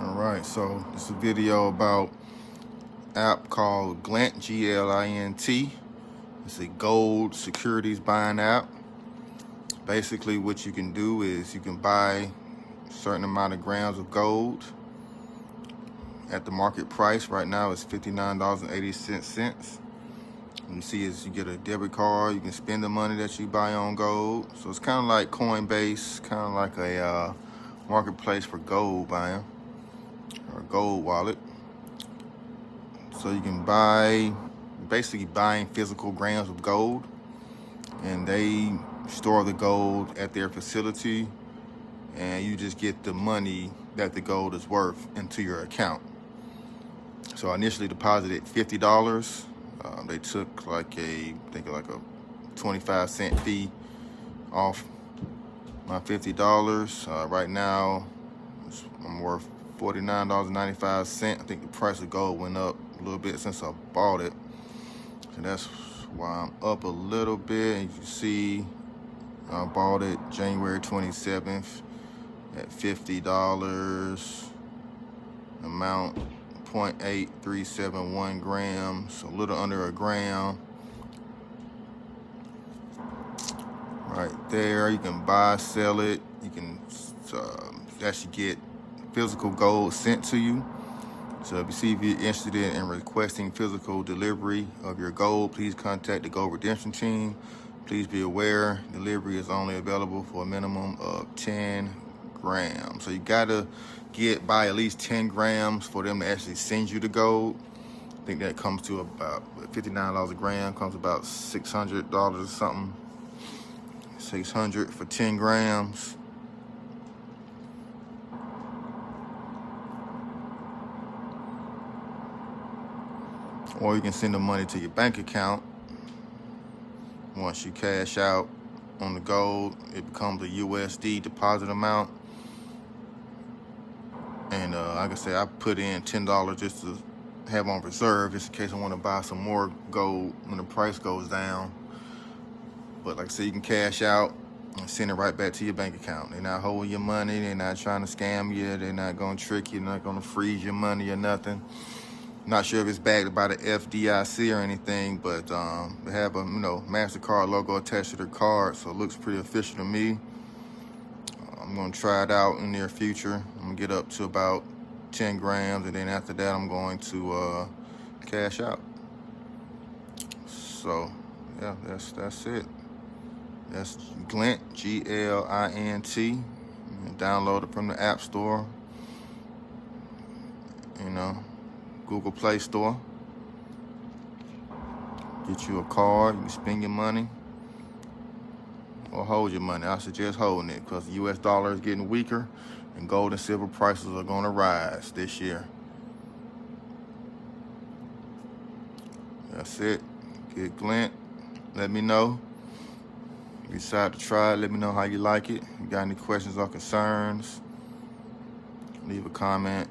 All right, so this is a video about app called Glint, G-L-I-N-T. It's a gold securities buying app. Basically, what you can do is you can buy a certain amount of grams of gold at the market price. Right now, it's $59.86. You see is you get a debit card, you can spend the money that you buy on gold. So it's kind of like Coinbase, kind of like a marketplace for gold buying, or a gold wallet. So you can buy, basically buying physical grams of gold, and they store the gold at their facility, and you just get the money that the gold is worth into your account. So I initially deposited $50. They took like a 25-cent fee off my $50. Right now, I'm worth $49.95. I think the price of gold went up a little bit since I bought it. So that's why I'm up a little bit. And you can see I bought it January 27th at $50. Amount 0.8371 grams, a little under a gram. Right there, you can buy, sell it. You can actually get physical gold sent to you. So if you're interested in requesting physical delivery of your gold, please contact the Gold Redemption Team. Please be aware, delivery is only available for a minimum of 10 grams. So you gotta buy at least 10 grams for them to actually send you the gold. I think that comes to about $59 a gram, comes about $600 or something. $600 for 10 grams. Or you can send the money to your bank account. Once you cash out on the gold, it becomes a USD deposit amount. And like I said, I put in $10 just to have on reserve, just in case I want to buy some more gold when the price goes down. But like I said, you can cash out and send it right back to your bank account. They're not holding your money. They're not trying to scam you. They're not going to trick you. They're not going to freeze your money or nothing. Not sure if it's backed by the FDIC or anything, but they have a MasterCard logo attached to their card, so it looks pretty official to me. I'm going to try it out in the near future. I'm going to get up to about 10 grams, and then after that, I'm going to cash out. So, yeah, that's it. That's Glint, G-L-I-N-T. You can download it from the App Store, Google Play Store. Get you a card, you can spend your money, or hold your money. I suggest holding it because the US dollar is getting weaker and gold and silver prices are going to rise this year. That's it. Get Glint. Let me know. If you decide to try it, let me know how you like it. If you got any questions or concerns, leave a comment.